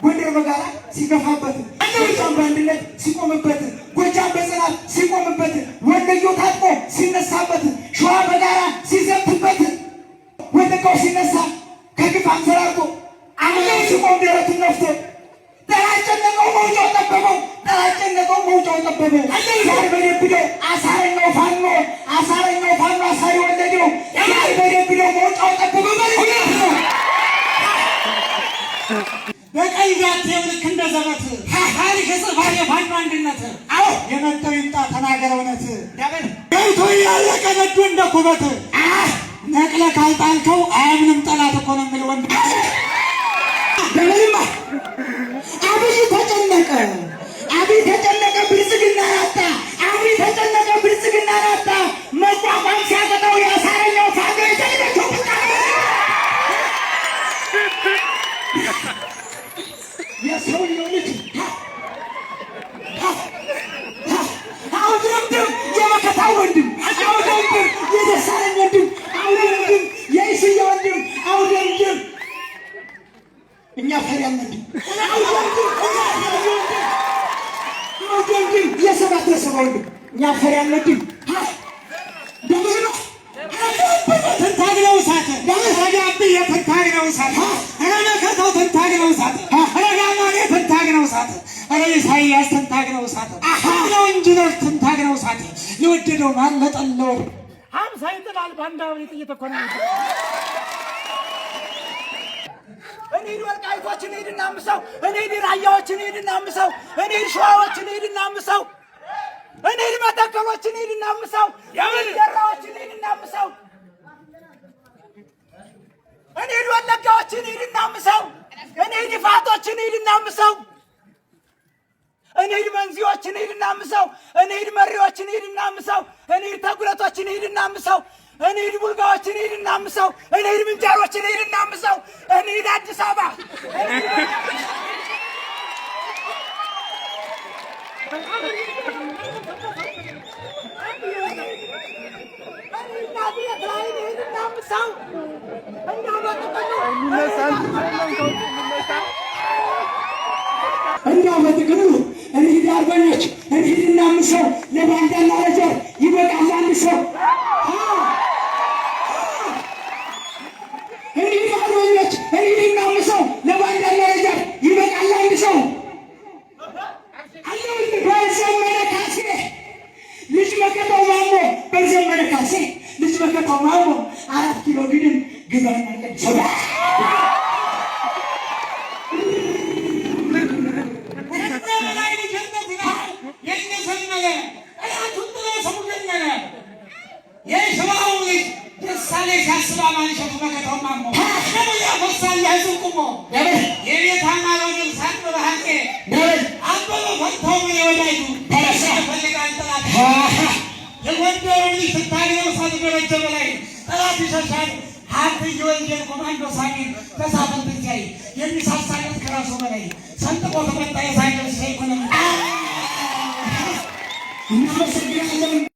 ጎንደር በጋራ ሲገፋበት ጎጃም በአንድነት ሲቆምበት ጎጃም በጽናት ሲቆምበት ወለዮ ታጥቆ ሲነሳበት ሸዋ በጋራ ሲዘምትበት ወለጋው ሲነሳ ከግፍ አንሰራርቶ አምነው ሲቆም ደረቱን ነፍቶ ጠላት ጨነቀው መውጫው ጠበበው ጠላት ጨነቀው መውጫው ጠበበው ዛሬ በደብደው አሳረኛው ፋኖ አሳሪ ወለደው ዛሬ በደብደው መውጫው ጠበበው ማለት ነው። በቀይ ጋቴው ልክ እንደ ዘበት ታሪክ ጽፋት የፋኖ አንድነት አዎ የመጣው ይምጣ ተናገር እውነት ገብቶ ያለቀ ነዱ እንደ ኩበት ነቅለ ካልጣልከው አያምንም ጠላት እኮ ነው የሚል ወንድ ደበልማ አብይ ተጨነቀ ብልጽግና ናታ አብይ ተጨነቀ ብልጽግና ናታ መቋቋም ሲያቀጣው ያሳረኛው ፋኖ የተለበቸው የሰውየው ልጅ አውድምድም የመከታ ወንድም አውድምድም የደሳለኝ ወንድም አውድምድም የኢስያ ወንድም አውድምድም እኛ ፈሪያን ወንድም አውድምድም የሰባት ለሰባ ወንድም እኛ ፈሪያን ወንድም ደምዝነው ትንታግለው ሳተ ረጋብዬ ትንታግለው ሳተ ረመከተው ትንታግለው ሳተ ረጋማኔ ትንታግለው ሳተ ረ ኢሳያስ ትንታግለው ሳተ ነው ኢንጂነር ትንታግለው ሳተ የወደደው ማለጠለው 50 ይጥላል ባንዳው እየተኮነ እኔ ወልቃይቶችን ሄድና አምሰው እኔ ራያዎችን ሄድና አምሰው እኔ ሸዋዎችን ሄድና አምሰው እኔ መተከሎችን ሄድና አምሰው ያራዎችን ሄድና አምሰው እኔ ወለጋዎችን ሄድና አምሰው እኔ ዲፋቶችን ሄድና አምሰው እኔ መንዚዎችን ሄድና አምሰው እኔ መሪዎችን ሄድና አምሰው እኔ ተጉለቶችን ሄድና አምሰው እኔ ቡልጋዎችን ሄድና አምሰው እኔ ምንጃሮችን ሄድና አምሰው እኔ አዲስ አበባ እንዲያው በጥቅሉ እንሂድ አርበኞች እንሂድና አምሰው ለባንዳና ለጆር ይበቃል አንድ ሰው እንሂድ አርበኞች እንሂድና አምሰው ለባንዳና ለጆር ይበቃል አንድ ሰው በዘመነ ካሴ ልጅ መከታው ማሞ በዘመነ ካሴ ልጅ መከታው ማሞ 4 ኪሎ ግድም ግዛና ቀድሰባ እናመሰግናለን።